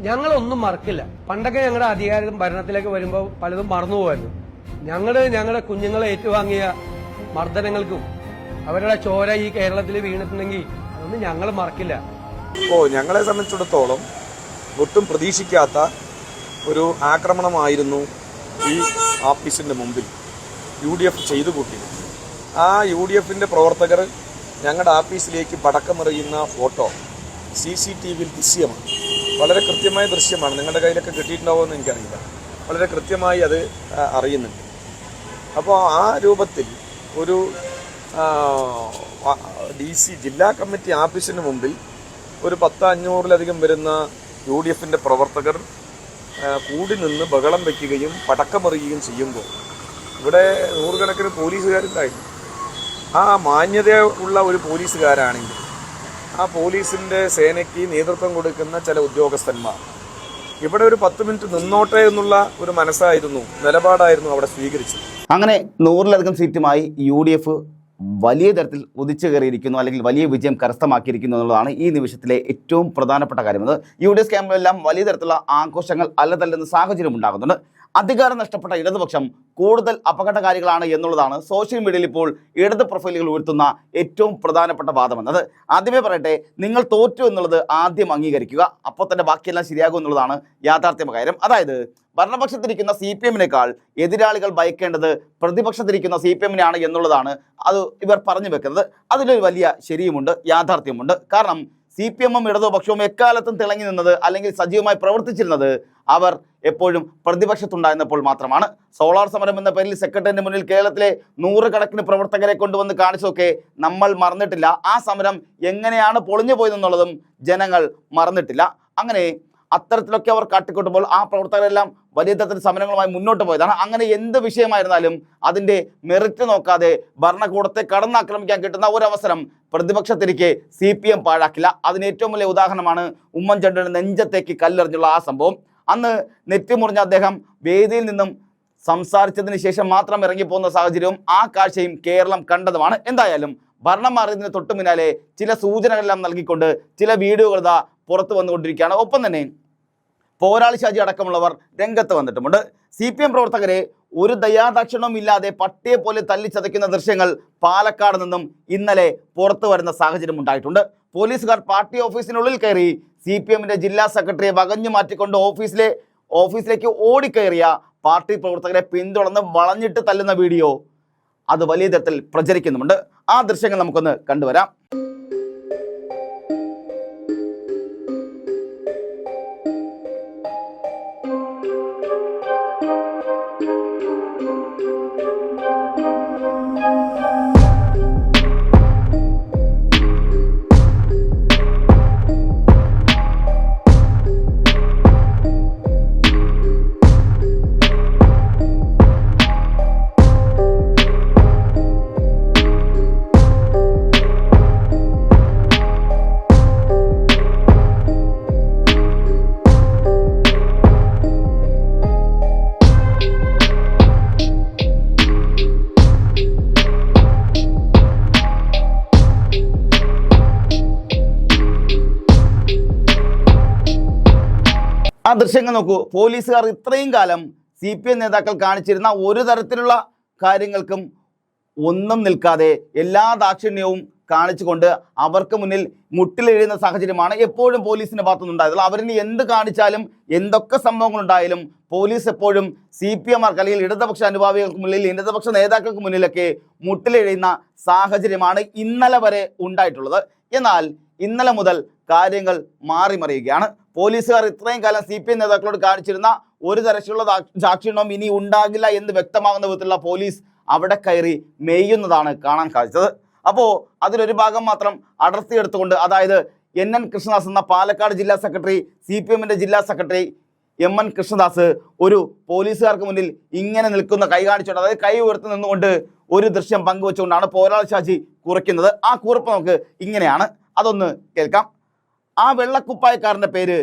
ഞങ്ങളൊന്നും മറക്കില്ല. പണ്ടൊക്കെ ഞങ്ങളുടെ അധികാരം ഭരണത്തിലേക്ക് വരുമ്പോൾ പലതും മറന്നുപോകായിരുന്നു. ഞങ്ങളുടെ കുഞ്ഞുങ്ങളെ ഏറ്റുവാങ്ങിയ മർദ്ദനങ്ങൾക്കും അവരുടെ ചോര ഈ കേരളത്തിൽ വീണിട്ടുണ്ടെങ്കിൽ അതൊന്നും ഞങ്ങൾ മറക്കില്ല. ഞങ്ങളെ സംബന്ധിച്ചിടത്തോളം ഒട്ടും പ്രതീക്ഷിക്കാത്ത ഒരു ആക്രമണമായിരുന്നു ഈ ആഫീസിന്റെ മുമ്പിൽ UDF ചെയ്തു കൂട്ടിയത്. ആ UDFന്റെ പ്രവർത്തകർ ഞങ്ങളുടെ ആഫീസിലേക്ക് പടക്കമെറിയുന്ന ഫോട്ടോ CCTV ദൃശ്യമാണ്. വളരെ കൃത്യമായ ദൃശ്യമാണ്. നിങ്ങളുടെ കയ്യിലൊക്കെ കിട്ടിയിട്ടുണ്ടാവുമോ എന്ന് എനിക്കറിയില്ല. വളരെ കൃത്യമായി അത് അറിയുന്നുണ്ട്. അപ്പോൾ ആ രൂപത്തിൽ ഒരു DC ജില്ലാ കമ്മിറ്റി ആഫീസിന് മുമ്പിൽ ഒരു 500-ലധികം വരുന്ന UDFന്റെ പ്രവർത്തകർ കൂടി നിന്ന് ബഹളം വയ്ക്കുകയും പടക്കമെറിയുകയും ചെയ്യുമ്പോൾ ഇവിടെ നൂറുകണക്കിന് പോലീസുകാരുണ്ടായിരുന്നു. ആ മാന്യത ഉള്ള ഒരു പോലീസുകാരാണെങ്കിൽ ആ പോലീസിന്റെ സേനയ്ക്ക് നേതൃത്വം കൊടുക്കുന്ന ചില ഉദ്യോഗസ്ഥന്മാർ ഇവിടെ ഒരു 10 മിനിറ്റ് നിന്നോട്ടെ എന്നുള്ള ഒരു മനസ്സായിരുന്നു, നിലപാടായിരുന്നു അവിടെ സ്വീകരിച്ചത്. അങ്ങനെ 100-ലധികം സീറ്റുമായി UDF വലിയ തരത്തിൽ ഉദിച്ചു കയറിയിരിക്കുന്നു, അല്ലെങ്കിൽ വലിയ വിജയം കരസ്ഥമാക്കിയിരിക്കുന്നു എന്നുള്ളതാണ് ഈ നിമിഷത്തിലെ ഏറ്റവും പ്രധാനപ്പെട്ട കാര്യം. അത് UDF ക്യാമ്പിലെല്ലാം വലിയ തരത്തിലുള്ള ആഘോഷങ്ങൾ അല്ലതല്ലെന്ന സാഹചര്യം ഉണ്ടാകുന്നുണ്ട്. അധികാരം നഷ്ടപ്പെട്ട ഇടതുപക്ഷം കൂടുതൽ അപകടകാരികളാണ് എന്നുള്ളതാണ് സോഷ്യൽ മീഡിയയിൽ ഇപ്പോൾ ഇടത് പ്രൊഫൈലുകൾ ഉയർത്തുന്ന ഏറ്റവും പ്രധാനപ്പെട്ട വാദമെന്നത്. ആദ്യമേ പറയട്ടെ, നിങ്ങൾ തോറ്റു എന്നുള്ളത് ആദ്യം അംഗീകരിക്കുക, അപ്പോൾ തന്നെ ബാക്കിയെല്ലാം ശരിയാകും എന്നുള്ളതാണ് യാഥാർത്ഥ്യമായ കാര്യം. അതായത് ഭരണപക്ഷത്തിരിക്കുന്ന CPM-നേക്കാൾ എതിരാളികൾ ഭയക്കേണ്ടത് പ്രതിപക്ഷത്തിരിക്കുന്ന CPM-നെയാണ് എന്നുള്ളതാണ് അത് ഇവർ പറഞ്ഞു വെക്കുന്നത്. അതിലൊരു വലിയ ശരിയുമുണ്ട്, യാഥാർത്ഥ്യമുണ്ട്. കാരണം CPM-ഉം ഇടതുപക്ഷവും എക്കാലത്തും തിളങ്ങി നിന്നത് അല്ലെങ്കിൽ സജീവമായി പ്രവർത്തിച്ചിരുന്നത് അവർ എപ്പോഴും പ്രതിപക്ഷത്തുണ്ടായിരുന്നപ്പോൾ മാത്രമാണ്. സോളാർ സമരം എന്ന പേരിൽ സെക്രട്ടറിന്റെ മുന്നിൽ കേരളത്തിലെ 100 കണക്കിന് പ്രവർത്തകരെ കൊണ്ടുവന്ന് കാണിച്ചതൊക്കെ നമ്മൾ മറന്നിട്ടില്ല. ആ സമരം എങ്ങനെയാണ് പൊളിഞ്ഞു പോയതെന്നുള്ളതും ജനങ്ങൾ മറന്നിട്ടില്ല. അങ്ങനെ അത്തരത്തിലൊക്കെ അവർ കാട്ടിക്കൊട്ടുമ്പോൾ ആ പ്രവർത്തകരെല്ലാം വലിയ തരത്തിൽ സമരങ്ങളുമായി മുന്നോട്ട് പോയതാണ്. അങ്ങനെ എന്ത് വിഷയമായിരുന്നാലും അതിൻ്റെ മെറിറ്റ് നോക്കാതെ ഭരണകൂടത്തെ കടന്നാക്രമിക്കാൻ കിട്ടുന്ന ഒരവസരം പ്രതിപക്ഷത്തിരിക്കെ CPM പാഴാക്കില്ല. അതിന് ഏറ്റവും വലിയ ഉദാഹരണമാണ് ഉമ്മൻചാണ്ടിയുടെ നെഞ്ചത്തേക്ക് കല്ലെറിഞ്ഞുള്ള ആ സംഭവം. അന്ന് നെറ്റിമുറിഞ്ഞ അദ്ദേഹം വേദിയിൽ നിന്നും സംസാരിച്ചതിന് ശേഷം മാത്രം ഇറങ്ങിപ്പോകുന്ന സാഹചര്യവും ആ കാഴ്ചയും കേരളം കണ്ടതുമാണ്. എന്തായാലും ഭരണം മാറിയതിന് തൊട്ടു പിന്നാലെ ചില സൂചനകളെല്ലാം നൽകിക്കൊണ്ട് ചില വീഡിയോകൾ ഇതാ പുറത്തു വന്നുകൊണ്ടിരിക്കുകയാണ്. ഒപ്പം തന്നെ പോരാളി ഷാജി അടക്കമുള്ളവർ രംഗത്ത് വന്നിട്ടുമുണ്ട്. CPM പ്രവർത്തകരെ ഒരു ദയാദാക്ഷിണ്യവും ഇല്ലാതെ പട്ടിയെ പോലെ തല്ലിച്ചതയ്ക്കുന്ന ദൃശ്യങ്ങൾ പാലക്കാട് നിന്നും ഇന്നലെ പുറത്തു വരുന്ന സാഹചര്യം ഉണ്ടായിട്ടുണ്ട്. പോലീസുകാർ പാർട്ടി ഓഫീസിനുള്ളിൽ കയറി CPM-ന്റെ ജില്ലാ സെക്രട്ടറിയെ വകഞ്ഞു മാറ്റിക്കൊണ്ട് ഓഫീസിലേക്ക് ഓടിക്കയറിയ പാർട്ടി പ്രവർത്തകരെ പിന്തുടർന്ന് വളഞ്ഞിട്ട് തല്ലുന്ന വീഡിയോ അത് വലിയ തരത്തിൽ പ്രചരിക്കുന്നുമുണ്ട്. ആ ദൃശ്യങ്ങൾ നമുക്കൊന്ന് കണ്ടുവരാം. ആ ദൃശ്യങ്ങൾ നോക്കൂ. പോലീസുകാർ ഇത്രയും കാലം CPM നേതാക്കൾ കാണിച്ചിരുന്ന ഒരു തരത്തിലുള്ള കാര്യങ്ങൾക്കും ഒന്നും നിൽക്കാതെ എല്ലാ ദാക്ഷിണ്യവും കാണിച്ചുകൊണ്ട് അവർക്ക് മുന്നിൽ മുട്ടിലെഴുതുന്ന സാഹചര്യമാണ് എപ്പോഴും പോലീസിൻ്റെ ഭാഗത്തുനിന്നുണ്ടായത്. അവരിനി എന്ത് കാണിച്ചാലും എന്തൊക്കെ സംഭവങ്ങളുണ്ടായാലും പോലീസ് എപ്പോഴും CPM-മാർക്ക് അല്ലെങ്കിൽ ഇടതുപക്ഷ അനുഭാവികൾക്ക് മുന്നിൽ ഇടതുപക്ഷ നേതാക്കൾക്ക് മുന്നിലൊക്കെ മുട്ടിലെഴുതുന്ന സാഹചര്യമാണ് ഇന്നലെ വരെ ഉണ്ടായിട്ടുള്ളത്. എന്നാൽ ഇന്നലെ മുതൽ കാര്യങ്ങൾ മാറിമറിയുകയാണ്. പോലീസുകാർ ഇത്രയും കാലം CPM നേതാക്കളോട് കാണിച്ചിരുന്ന ഒരു തരത്തിലുള്ള ദാക്ഷിണ്യവും ഇനി ഉണ്ടാകില്ല എന്ന് വ്യക്തമാകുന്ന വിധത്തിലുള്ള പോലീസ് അവിടെ കയറി മെയ്യുന്നതാണ് കാണാൻ സാധിച്ചത്. അപ്പോൾ അതിലൊരു ഭാഗം മാത്രം അടർത്തിയെടുത്തുകൊണ്ട്, അതായത് NN കൃഷ്ണദാസ് എന്ന പാലക്കാട് ജില്ലാ സെക്രട്ടറി, CPM-ന്റെ ജില്ലാ സെക്രട്ടറി MN കൃഷ്ണദാസ് ഒരു പോലീസുകാർക്ക് മുന്നിൽ ഇങ്ങനെ നിൽക്കുന്ന കൈ കാണിച്ചുകൊണ്ട്, അതായത് കൈ ഉയർത്തി നിന്നുകൊണ്ട് ഒരു ദൃശ്യം പങ്കുവെച്ചുകൊണ്ടാണ് പോരാളി ഷാജി കുറിക്കുന്നത്. ആ കുറിപ്പ് നമുക്ക് ഇങ്ങനെയാണ്, അതൊന്ന് കേൾക്കാം. ആ വെള്ളക്കുപ്പായക്കാരൻ്റെ പേര്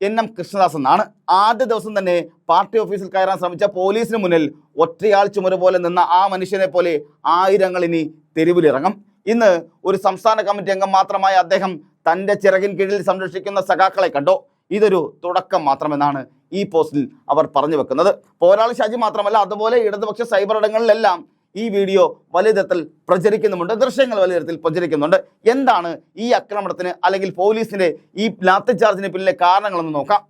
NM കൃഷ്ണദാസ് എന്നാണ്. ആദ്യ ദിവസം തന്നെ പാർട്ടി ഓഫീസിൽ കയറാൻ ശ്രമിച്ച പോലീസിന് മുന്നിൽ ഒറ്റയാൾ ചുമര് പോലെ നിന്ന ആ മനുഷ്യനെ പോലെ ആയിരങ്ങൾ ഇനി തെരുവിലിറങ്ങും. ഇന്ന് ഒരു സംസ്ഥാന കമ്മിറ്റി അംഗം മാത്രമായ അദ്ദേഹം തൻ്റെ ചിറകിൻ കീഴിൽ സംരക്ഷിക്കുന്ന സഖാക്കളെ കണ്ടോ? ഇതൊരു തുടക്കം മാത്രമെന്നാണ് ഈ പോസ്റ്റിൽ അവർ പറഞ്ഞു വെക്കുന്നത്. പോരാളി ഷാജി മാത്രമല്ല, അതുപോലെ ഇടതുപക്ഷ സൈബർ ഇടങ്ങളിലെല്ലാം ഈ വീഡിയോ വലിയ തരത്തിൽ പ്രചരിക്കുന്നുമുണ്ട്, ദൃശ്യങ്ങൾ വലിയ തരത്തിൽ പ്രചരിക്കുന്നുണ്ട്. എന്താണ് ഈ ആക്രമണത്തിന് അല്ലെങ്കിൽ പോലീസിന്റെ ഈ ലാത്തി ചാർജിന് പിന്നിലെ കാരണങ്ങളെന്ന് നോക്കാം.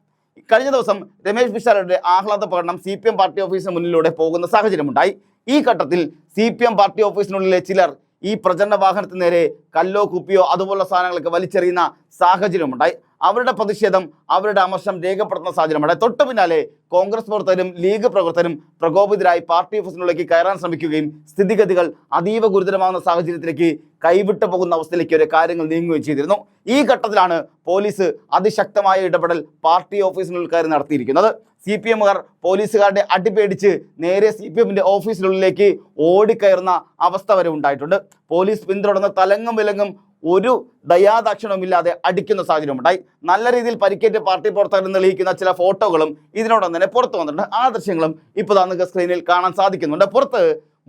കഴിഞ്ഞ ദിവസം രമേശ് പിഷാരടിയുടെ ആഹ്ലാദ പ്രകടനം CPM പാർട്ടി ഓഫീസിന് മുന്നിലൂടെ പോകുന്ന സാഹചര്യമുണ്ടായി. ഈ ഘട്ടത്തിൽ CPM പാർട്ടി ഓഫീസിനുള്ളിലെ ചിലർ ഈ പ്രചരണ വാഹനത്തിന് നേരെ കല്ലോ കുപ്പിയോ അതുപോലുള്ള സാധനങ്ങളൊക്കെ വലിച്ചെറിയുന്ന സാഹചര്യമുണ്ടായി. അവരുടെ പ്രതിഷേധം, അവരുടെ അമർഷം രേഖപ്പെടുത്തുന്ന സാഹചര്യമുണ്ടായി. തൊട്ടു പിന്നാലെ കോൺഗ്രസ് പ്രവർത്തകരും ലീഗ് പ്രവർത്തകരും പ്രകോപിതരായി പാർട്ടി ഓഫീസിനുള്ളിലേക്ക് കയറാൻ ശ്രമിക്കുകയും സ്ഥിതിഗതികൾ അതീവ ഗുരുതരമാകുന്ന സാഹചര്യത്തിലേക്ക് കൈവിട്ടു പോകുന്ന അവസ്ഥയിലേക്ക് ഒരു കാര്യങ്ങൾ നീങ്ങുകയും ചെയ്തിരുന്നു. ഈ ഘട്ടത്തിലാണ് പോലീസ് അതിശക്തമായ ഇടപെടൽ പാർട്ടി ഓഫീസിനുള്ളിൽ കയറി നടത്തിയിരിക്കുന്നത്. CPMകാർ പോലീസുകാരുടെ അടിപേടിച്ച് നേരെ CPMന്റെ ഓഫീസിനുള്ളിലേക്ക് ഓടിക്കയറുന്ന അവസ്ഥ വരെ ഉണ്ടായിട്ടുണ്ട്. പോലീസ് പിന്തുടർന്ന് തലങ്ങും വിലങ്ങും ഒരു ദയാദാക്ഷിണ്യവുമില്ലാതെ അടിക്കുന്ന സാഹചര്യമുണ്ടായി. നല്ല രീതിയിൽ പരിക്കേറ്റ പാർട്ടി പ്രവർത്തകർ തെളിയിക്കുന്ന ചില ഫോട്ടോകളും ഇതിനോടൊപ്പം തന്നെ പുറത്തു വന്നിട്ടുണ്ട്. ആ ദൃശ്യങ്ങളും ഇപ്പോൾ നിങ്ങൾക്ക് സ്ക്രീനിൽ കാണാൻ സാധിക്കുന്നുണ്ട്. പുറത്ത്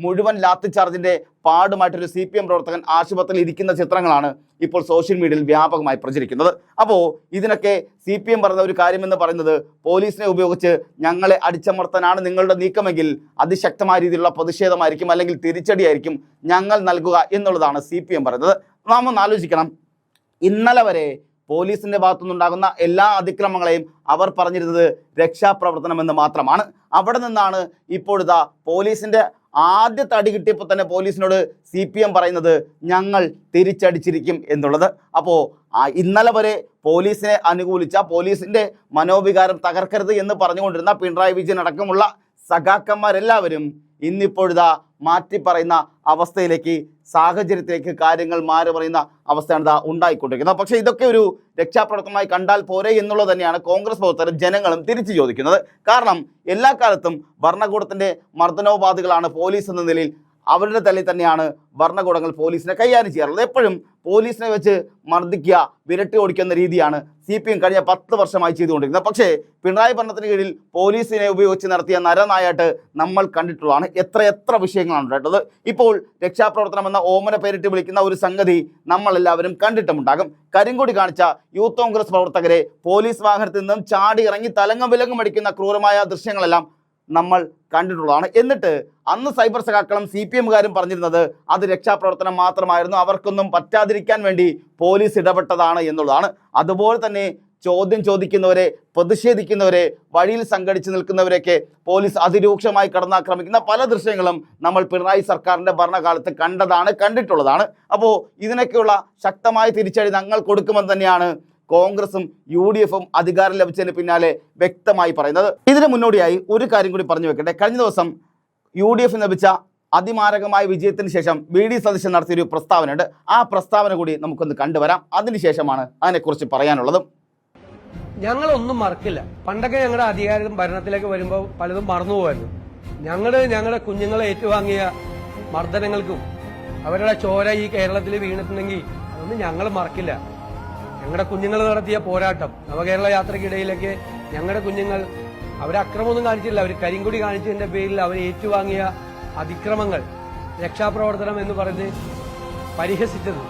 മുഴുവൻ ലാത്തി ചാർജിന്റെ പാടുമായിട്ടൊരു CPM പ്രവർത്തകൻ ആശുപത്രിയിൽ ഇരിക്കുന്ന ചിത്രങ്ങളാണ് ഇപ്പോൾ സോഷ്യൽ മീഡിയയിൽ വ്യാപകമായി പ്രചരിക്കുന്നത്. അപ്പോൾ ഇതിനൊക്കെ CPM പറഞ്ഞ ഒരു കാര്യമെന്ന് പറയുന്നത്, പോലീസിനെ ഉപയോഗിച്ച് ഞങ്ങളെ അടിച്ചമർത്താനാണ് നിങ്ങളുടെ നീക്കമെങ്കിൽ അതിശക്തമായ രീതിയിലുള്ള പ്രതിഷേധമായിരിക്കും, അല്ലെങ്കിൽ തിരിച്ചടിയായിരിക്കും ഞങ്ങൾ നൽകുക എന്നുള്ളതാണ് CPM പറയുന്നത്. നാം ഒന്ന് ആലോചിക്കണം, ഇന്നലെ വരെ പോലീസിന്റെ ഭാഗത്തുനിന്നുണ്ടാകുന്ന എല്ലാ അതിക്രമങ്ങളെയും അവർ പറഞ്ഞിരുന്നത് രക്ഷാപ്രവർത്തനമെന്ന് മാത്രമാണ്. അവിടെ നിന്നാണ് ഇപ്പോഴിതാ പോലീസിന്റെ ആദ്യത്തെ അടി കിട്ടിയപ്പോൾ തന്നെ പോലീസിനോട് CPM പറയുന്നത് ഞങ്ങൾ തിരിച്ചടിച്ചിരിക്കും എന്നുള്ളത്. അപ്പോൾ ഇന്നലെ വരെ പോലീസിനെ അനുകൂലിച്ച, പോലീസിന്റെ മനോവികാരം തകർക്കരുത് എന്ന് പറഞ്ഞുകൊണ്ടിരുന്ന പിണറായി വിജയൻ അടക്കമുള്ള സഖാക്കന്മാരെല്ലാവരും ഇന്നിപ്പോഴിതാ മാറ്റി പറയുന്ന അവസ്ഥയിലേക്ക്, സാഹചര്യത്തിലേക്ക് കാര്യങ്ങൾ മാറി പറയുന്ന അവസ്ഥയാണ് ഇതാ ഉണ്ടായിക്കൊണ്ടിരിക്കുന്നത്. പക്ഷേ ഇതൊക്കെ ഒരു രക്ഷാപ്രവർത്തനമായി കണ്ടാൽ പോരെ എന്നുള്ളത് തന്നെയാണ് കോൺഗ്രസ് പ്രവർത്തകരും ജനങ്ങളും തിരിച്ചു ചോദിക്കുന്നത്. കാരണം എല്ലാ കാലത്തും ഭരണകൂടത്തിന്റെ മർദ്ദനോപാധികളാണ് പോലീസ് എന്ന നിലയിൽ, അവരുടെ തലയിൽ തന്നെയാണ് ഭരണകൂടങ്ങൾ പോലീസിനെ കൈകാര്യം ചെയ്യാറുള്ളത്. എപ്പോഴും പോലീസിനെ വെച്ച് മർദ്ദിക്കുക, വിരട്ടി ഓടിക്കുന്ന രീതിയാണ് CPM കഴിഞ്ഞ 10 വർഷമായി ചെയ്തുകൊണ്ടിരിക്കുന്നത്. പക്ഷേ പിണറായി ഭരണത്തിന് കീഴിൽ പോലീസിനെ ഉപയോഗിച്ച് നടത്തിയ നരനായാട്ട് നമ്മൾ കണ്ടിട്ടുള്ളതാണ്. എത്ര വിഷയങ്ങളാണ് ഉണ്ടായിട്ടത്. ഇപ്പോൾ രക്ഷാപ്രവർത്തനം എന്ന ഓമന പേരിട്ട് വിളിക്കുന്ന ഒരു സംഗതി നമ്മളെല്ലാവരും കണ്ടിട്ടുമുണ്ടാകും. കരിങ്കൊടി കാണിച്ച യൂത്ത് കോൺഗ്രസ് പ്രവർത്തകരെ പോലീസ് വാഹനത്തിൽ നിന്നും ചാടി ഇറങ്ങി തലങ്ങും വിലങ്ങും അടിക്കുന്ന ക്രൂരമായ ദൃശ്യങ്ങളെല്ലാം നമ്മൾ കണ്ടിട്ടുള്ളതാണ്. എന്നിട്ട് അന്ന് സൈബർ സഖാക്കളും CPMകാരും പറഞ്ഞിരുന്നത് അത് രക്ഷാപ്രവർത്തനം മാത്രമായിരുന്നു, അവർക്കൊന്നും പറ്റാതിരിക്കാൻ വേണ്ടി പോലീസ് ഇടപെട്ടതാണ് എന്നുള്ളതാണ്. അതുപോലെ തന്നെ ചോദ്യം ചോദിക്കുന്നവരെ, പ്രതിഷേധിക്കുന്നവരെ, വഴിയിൽ സംഘടിച്ച് നിൽക്കുന്നവരെയൊക്കെ പോലീസ് അതിരൂക്ഷമായി കടന്നാക്രമിക്കുന്ന പല ദൃശ്യങ്ങളും നമ്മൾ പിണറായി സർക്കാരിൻ്റെ ഭരണകാലത്ത് കണ്ടിട്ടുള്ളതാണ്. അപ്പോൾ ഇതിനൊക്കെയുള്ള ശക്തമായ തിരിച്ചടി ഞങ്ങൾ കൊടുക്കുമെന്ന് തന്നെയാണ് കോൺഗ്രസും UDFും അധികാരം ലഭിച്ചതിന് പിന്നാലെ വ്യക്തമായി പറയുന്നത്. ഇതിന് മുന്നോടിയായി ഒരു കാര്യം കൂടി പറഞ്ഞു വെക്കട്ടെ. കഴിഞ്ഞ ദിവസം UDF ലഭിച്ച അതിമാരകമായ വിജയത്തിന് ശേഷം VD സതീശൻ നടത്തിയൊരു പ്രസ്താവനയുണ്ട്. ആ പ്രസ്താവന കൂടി നമുക്കൊന്ന് കണ്ടുവരാം. അതിനുശേഷമാണ് അതിനെക്കുറിച്ച് പറയാനുള്ളതും. ഞങ്ങളൊന്നും മറക്കില്ല. പണ്ടൊക്കെ ഞങ്ങളുടെ അധികാരം ഭരണത്തിലേക്ക് വരുമ്പോൾ പലതും മറന്നുപോകായിരുന്നു. ഞങ്ങളുടെ കുഞ്ഞുങ്ങളെ ഏറ്റുവാങ്ങിയ മർദ്ദനങ്ങൾക്കും അവരുടെ ചോര ഈ കേരളത്തിൽ വീണിട്ടുണ്ടെങ്കിൽ അതൊന്നും ഞങ്ങൾ മറക്കില്ല. ഞങ്ങളുടെ കുഞ്ഞുങ്ങൾ നടത്തിയ പോരാട്ടം, നവകേരള യാത്രയ്ക്കിടയിലൊക്കെ ഞങ്ങളുടെ കുഞ്ഞുങ്ങൾ അവരക്രമമൊന്നും കാണിച്ചില്ല. അവർ കരിങ്കൊടി കാണിച്ചതിന്റെ പേരിൽ അവർ ഏറ്റുവാങ്ങിയ അതിക്രമങ്ങൾ, രക്ഷാപ്രവർത്തനം എന്ന് പറഞ്ഞ് പരിഹസിച്ചത്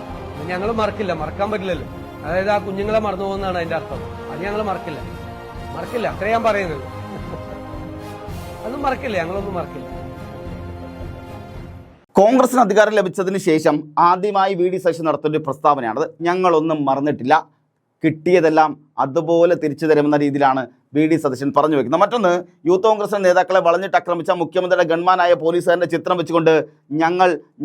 ഞങ്ങൾ മറക്കില്ല, മറക്കാൻ പറ്റില്ലല്ലോ. അതായത് ആ കുഞ്ഞുങ്ങളെ മറന്നു പോകുന്നതാണ് അതിന്റെ അർത്ഥം. അത് ഞങ്ങൾ മറക്കില്ല, അത്ര ഞാൻ പറയുന്നത്. അതൊന്നും മറക്കില്ല, ഞങ്ങളൊന്നും മറക്കില്ല. കോൺഗ്രസിന് അധികാരം ലഭിച്ചതിന് ശേഷം ആദ്യമായി VD സതീശൻ നടത്തുന്ന ഒരു പ്രസ്താവനയാണത്. ഞങ്ങളൊന്നും മറന്നിട്ടില്ല, കിട്ടിയതെല്ലാം അതുപോലെ തിരിച്ചു തരുമെന്ന രീതിയിലാണ് VD സതീശൻ പറഞ്ഞു വെക്കുന്നത്. മറ്റൊന്ന്, യൂത്ത് കോൺഗ്രസ് നേതാക്കളെ വളഞ്ഞിട്ട് ആക്രമിച്ച മുഖ്യമന്ത്രിയുടെ ഗൺമാനായ പോലീസുകാരൻ്റെ ചിത്രം വെച്ചുകൊണ്ട്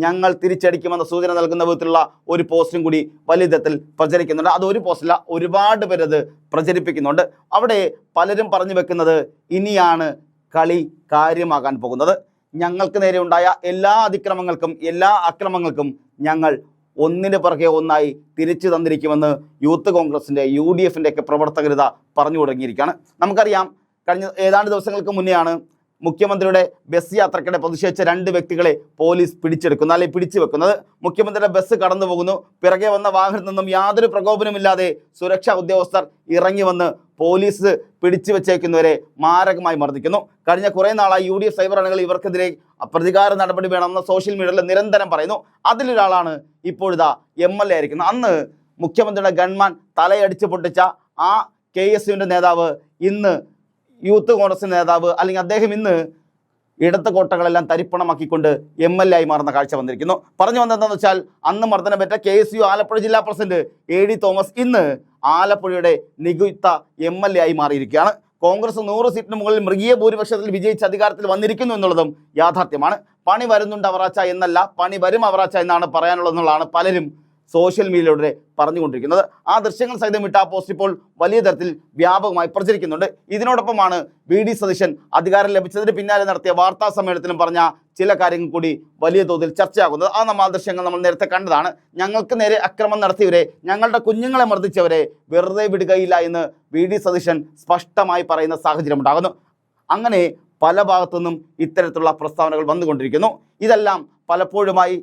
ഞങ്ങൾ തിരിച്ചടിക്കുമെന്ന സൂചന നൽകുന്ന വിധത്തിലുള്ള ഒരു പോസ്റ്റും കൂടി വലിയ വിധത്തിൽ പ്രചരിക്കുന്നുണ്ട്. അതൊരു പോസ്റ്റല്ല, ഒരുപാട് പേരത് പ്രചരിപ്പിക്കുന്നുണ്ട്. അവിടെ പലരും പറഞ്ഞു വെക്കുന്നത് ഇനിയാണ് കളി കാര്യമാകാൻ പോകുന്നത്. ഞങ്ങൾക്ക് നേരെ ഉണ്ടായ എല്ലാ അതിക്രമങ്ങൾക്കും, എല്ലാ അക്രമങ്ങൾക്കും ഞങ്ങൾ ഒന്നിന് പുറകെ ഒന്നായി തിരിച്ചു തന്നിരിക്കുമെന്ന് യൂത്ത് കോൺഗ്രസിൻ്റെ UDFിൻ്റെ ഒക്കെ പ്രവർത്തകരിത പറഞ്ഞു തുടങ്ങിയിരിക്കുകയാണ്. നമുക്കറിയാം, കഴിഞ്ഞ ഏതാണ്ട് ദിവസങ്ങൾക്ക് മുന്നെയാണ് മുഖ്യമന്ത്രിയുടെ ബസ് യാത്രക്കിടെ പ്രതിഷേധിച്ച 2 വ്യക്തികളെ പോലീസ് പിടിച്ചെടുക്കുന്നത്, അല്ലെങ്കിൽ പിടിച്ചു വെക്കുന്നത്. മുഖ്യമന്ത്രിയുടെ ബസ് കടന്നു പോകുന്നു, പിറകെ വന്ന വാഹനത്തിൽ നിന്നും യാതൊരു പ്രകോപനമില്ലാതെ സുരക്ഷാ ഉദ്യോഗസ്ഥർ ഇറങ്ങി വന്ന് പോലീസ് പിടിച്ചു വെച്ചേക്കുന്നവരെ മാരകമായി മർദ്ദിക്കുന്നു. കഴിഞ്ഞ കുറേ നാളായി UDF സൈബർ അണികൾ ഇവർക്കെതിരെ പ്രതികാര നടപടി വേണമെന്ന് സോഷ്യൽ മീഡിയയിൽ നിരന്തരം പറയുന്നു. അതിലൊരാളാണ് ഇപ്പോഴിതാ MLA ആയിരിക്കുന്നത്. അന്ന് മുഖ്യമന്ത്രിയുടെ ഗൺമാൻ തലയടിച്ച് പൊട്ടിച്ച ആ KSUവിൻ്റെ നേതാവ് ഇന്ന് യൂത്ത് കോൺഗ്രസിൻ്റെ നേതാവ്, അല്ലെങ്കിൽ അദ്ദേഹം ഇന്ന് ഇടത്ത കോട്ടകളെല്ലാം തരിപ്പണമാക്കിക്കൊണ്ട് MLA ആയി മാറുന്ന കാഴ്ച വന്നിരിക്കുന്നു. പറഞ്ഞു വന്നതെന്താണെന്ന് വെച്ചാൽ, അന്ന് മർദ്ദനമേറ്റ KSU ആലപ്പുഴ ജില്ലാ പ്രസിഡന്റ് AD തോമസ് ഇന്ന് ആലപ്പുഴയുടെ നികുത്ത MLA ആയി മാറിയിരിക്കുകയാണ്. കോൺഗ്രസ് 100 സീറ്റിന് മുകളിൽ മൃഗീയ ഭൂരിപക്ഷത്തിൽ വിജയിച്ച് അധികാരത്തിൽ വന്നിരിക്കുന്നു എന്നുള്ളതും യാഥാർത്ഥ്യമാണ്. പണി വരുന്നുണ്ട് അവറാച്ച എന്നല്ല, പണി വരും അവറാച്ച എന്നാണ് പറയാനുള്ളതെന്നുള്ളതാണ് പലരും സോഷ്യൽ മീഡിയയിലൂടെ പറഞ്ഞുകൊണ്ടിരിക്കുന്നത്. ആ ദൃശ്യങ്ങൾ സഹിതം ഇട്ട ആ പോസ്റ്റ് ഇപ്പോൾ വലിയ തരത്തിൽ വ്യാപകമായി പ്രചരിക്കുന്നുണ്ട്. ഇതിനോടൊപ്പമാണ് VD സതീശൻ അധികാരം ലഭിച്ചതിന് പിന്നാലെ നടത്തിയ വാർത്താ സമ്മേളനത്തിലും പറഞ്ഞ ചില കാര്യങ്ങൾ കൂടി വലിയ തോതിൽ ചർച്ചയാകുന്നത്. ആ ദൃശ്യങ്ങൾ നമ്മൾ നേരത്തെ കണ്ടതാണ്. ഞങ്ങൾക്ക് നേരെ അക്രമം നടത്തിയവരെ, ഞങ്ങളുടെ കുഞ്ഞുങ്ങളെ മർദ്ദിച്ചവരെ വെറുതെ വിടുകയില്ല എന്ന് VD സതീശൻ സ്പഷ്ടമായി പറയുന്ന സാഹചര്യം ഉണ്ടാകുന്നു. അങ്ങനെ പല ഭാഗത്തുനിന്നും ഇത്തരത്തിലുള്ള പ്രസ്താവനകൾ വന്നുകൊണ്ടിരിക്കുന്നു. ഇതെല്ലാം പലപ്പോഴുമായി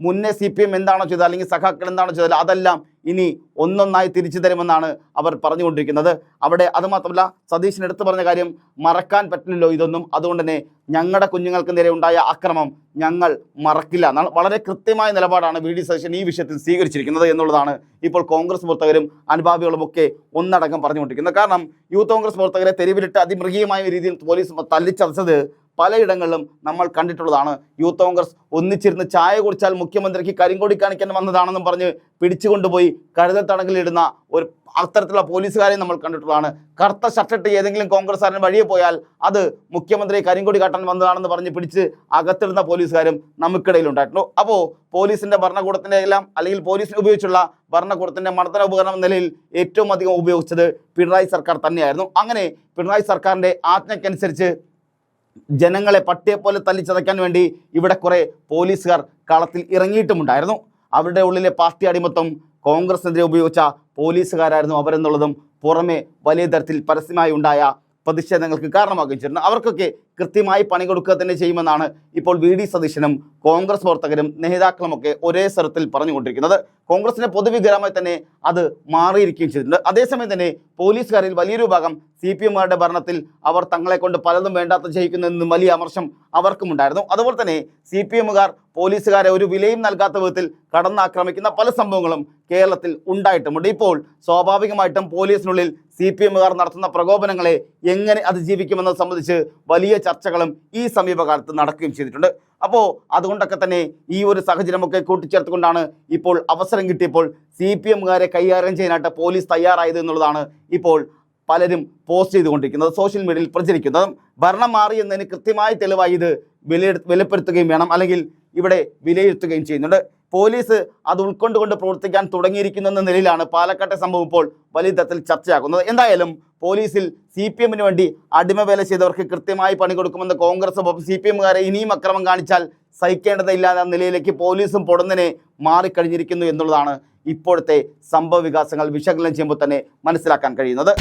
മുന്നേ CPM എന്താണോ ചെയ്തത്, അല്ലെങ്കിൽ സഖാക്കൾ എന്താണോ ചെയ്തത്, അതെല്ലാം ഇനി ഒന്നൊന്നായി തിരിച്ചു തരുമെന്നാണ് അവർ പറഞ്ഞുകൊണ്ടിരിക്കുന്നത്. അവിടെ അതുമാത്രമല്ല, സതീശൻ എടുത്തു പറഞ്ഞ കാര്യം മറക്കാൻ പറ്റില്ലല്ലോ ഇതൊന്നും, അതുകൊണ്ട് തന്നെ ഞങ്ങളുടെ കുഞ്ഞുങ്ങൾക്ക് നേരെ ഉണ്ടായ അക്രമം ഞങ്ങൾ മറക്കില്ല എന്നാണ് വളരെ കൃത്യമായ നിലപാടാണ് VD സതീശൻ ഈ വിഷയത്തിൽ സ്വീകരിച്ചിരിക്കുന്നത് എന്നുള്ളതാണ് ഇപ്പോൾ കോൺഗ്രസ് പ്രവർത്തകരും അനുഭാവികളുമൊക്കെ ഒന്നടങ്കം പറഞ്ഞുകൊണ്ടിരിക്കുന്നത്. കാരണം യൂത്ത് കോൺഗ്രസ് പ്രവർത്തകരെ തെരുവിലിട്ട് അതിമൃഗീയമായ രീതിയിൽ പോലീസ് തല്ലിച്ചതച്ചത് പലയിടങ്ങളിലും നമ്മൾ കണ്ടിട്ടുള്ളതാണ്. യൂത്ത് കോൺഗ്രസ് ഒന്നിച്ചിരുന്ന് ചായ കുടിച്ചാൽ മുഖ്യമന്ത്രിക്ക് കരിങ്കൊടി കാണിക്കാൻ വന്നതാണെന്നും പറഞ്ഞ് പിടിച്ചുകൊണ്ടുപോയി കരുതൽ തടങ്കലിടുന്ന ഒരു അത്തരത്തിലുള്ള പോലീസുകാരെ നമ്മൾ കണ്ടിട്ടുള്ളതാണ്. കറുത്ത ഷർട്ടിട്ട് ഏതെങ്കിലും കോൺഗ്രസ്സുകാരൻ വഴിയെ പോയാൽ അത് മുഖ്യമന്ത്രി കരിങ്കൊടി കാട്ടാൻ വന്നതാണെന്ന് പറഞ്ഞ് പിടിച്ച് അകത്തിടുന്ന പോലീസുകാരും നമുക്കിടയിൽ ഉണ്ടായിട്ടുണ്ട്. അപ്പോൾ പോലീസിൻ്റെ ഭരണകൂടത്തിൻ്റെ എല്ലാം, അല്ലെങ്കിൽ പോലീസിന് ഉപയോഗിച്ചുള്ള ഭരണകൂടത്തിൻ്റെ മർദ്ദന ഉപകരണം എന്ന നിലയിൽ ഏറ്റവും അധികം ഉപയോഗിച്ചത് പിണറായി സർക്കാർ തന്നെയായിരുന്നു. അങ്ങനെ പിണറായി സർക്കാരിൻ്റെ ആജ്ഞയ്ക്കനുസരിച്ച് ജനങ്ങളെ പട്ടിയെപ്പോലെ തല്ലിച്ചതയ്ക്കാൻ വേണ്ടി ഇവിടെ കുറേ പോലീസുകാർ കളത്തിൽ ഇറങ്ങിയിട്ടുമുണ്ടായിരുന്നു. അവരുടെ ഉള്ളിലെ പാർട്ടി അടിമത്തം കോൺഗ്രസിനെതിരെ ഉപയോഗിച്ച പോലീസുകാരായിരുന്നു അവരെന്നുള്ളതും പുറമെ വലിയ തരത്തിൽ പരസ്യമായി ഉണ്ടായ പ്രതിഷേധങ്ങൾക്ക് കാരണമാകുകയും ചെയ്യുന്നു. അവർക്കൊക്കെ കൃത്യമായി പണി കൊടുക്കുക തന്നെ ചെയ്യുമെന്നാണ് ഇപ്പോൾ VD സതീശനും കോൺഗ്രസ് പ്രവർത്തകരും നേതാക്കളുമൊക്കെ ഒരേ സ്വരത്തിൽ പറഞ്ഞുകൊണ്ടിരിക്കുന്നത്. കോൺഗ്രസിൻ്റെ പൊതുവികാരമായി തന്നെ അത് മാറിയിരിക്കുകയും ചെയ്തിട്ടുണ്ട്. അതേസമയം തന്നെ പോലീസുകാരിൽ വലിയൊരു ഭാഗം CPMകാരുടെ ഭരണത്തിൽ അവർ തങ്ങളെ കൊണ്ട് പലതും വേണ്ടാത്ത ചെയ്യിക്കുന്നതെന്നും വലിയ അമർഷം അവർക്കുമുണ്ടായിരുന്നു. അതുപോലെ തന്നെ CPMകാർ പോലീസുകാരെ ഒരു വിലയും നൽകാത്ത വിധത്തിൽ കടന്നാക്രമിക്കുന്ന പല സംഭവങ്ങളും കേരളത്തിൽ ഉണ്ടായിട്ടുമുണ്ട്. ഇപ്പോൾ സ്വാഭാവികമായിട്ടും പോലീസിനുള്ളിൽ CPMകാർ നടത്തുന്ന പ്രകോപനങ്ങളെ എങ്ങനെ അതിജീവിക്കുമെന്നത് സംബന്ധിച്ച് വലിയ ചർച്ചകളും ഈ സമീപകാലത്ത് നടക്കുകയും ചെയ്തിട്ടുണ്ട്. അപ്പോൾ അതുകൊണ്ടൊക്കെ തന്നെ ഈ ഒരു സാഹചര്യമൊക്കെ കൂട്ടിച്ചേർത്തുകൊണ്ടാണ് ഇപ്പോൾ അവസരം കിട്ടിയപ്പോൾ CPMകാരെ കൈകാര്യം ചെയ്യാനായിട്ട് പോലീസ് തയ്യാറായത് എന്നുള്ളതാണ് ഇപ്പോൾ പലരും പോസ്റ്റ് ചെയ്തുകൊണ്ടിരിക്കുന്നത്, സോഷ്യൽ മീഡിയയിൽ പ്രചരിക്കുന്നതും. ഭരണം മാറി എന്നതിന് കൃത്യമായി തെളിവായി ഇത് വിലപ്പെടുത്തുകയും വേണം, അല്ലെങ്കിൽ ഇവിടെ വിലയിരുത്തുകയും ചെയ്യുന്നുണ്ട്. പോലീസ് അത് ഉൾക്കൊണ്ടുകൊണ്ട് പ്രവർത്തിക്കാൻ തുടങ്ങിയിരിക്കുന്ന നിലയിലാണ് പാലക്കാട്ടെ സംഭവം ഇപ്പോൾ വലിയ തരത്തിൽ ചർച്ചയാക്കുന്നത്. എന്തായാലും പോലീസിൽ CPMന് വേണ്ടി അടിമവേല ചെയ്തവർക്ക് കൃത്യമായി പണി കൊടുക്കുമെന്ന് കോൺഗ്രസ് CPMകാരെ ഇനിയും അക്രമം കാണിച്ചാൽ സഹിക്കേണ്ടതില്ലാത്ത നിലയിലേക്ക് പോലീസും പൊടുന്നനെ മാറിക്കഴിഞ്ഞിരിക്കുന്നു എന്നുള്ളതാണ് ഇപ്പോഴത്തെ സംഭവ വികാസങ്ങൾ വിശകലനം ചെയ്യുമ്പോൾ തന്നെ മനസ്സിലാക്കാൻ കഴിയുന്നത്.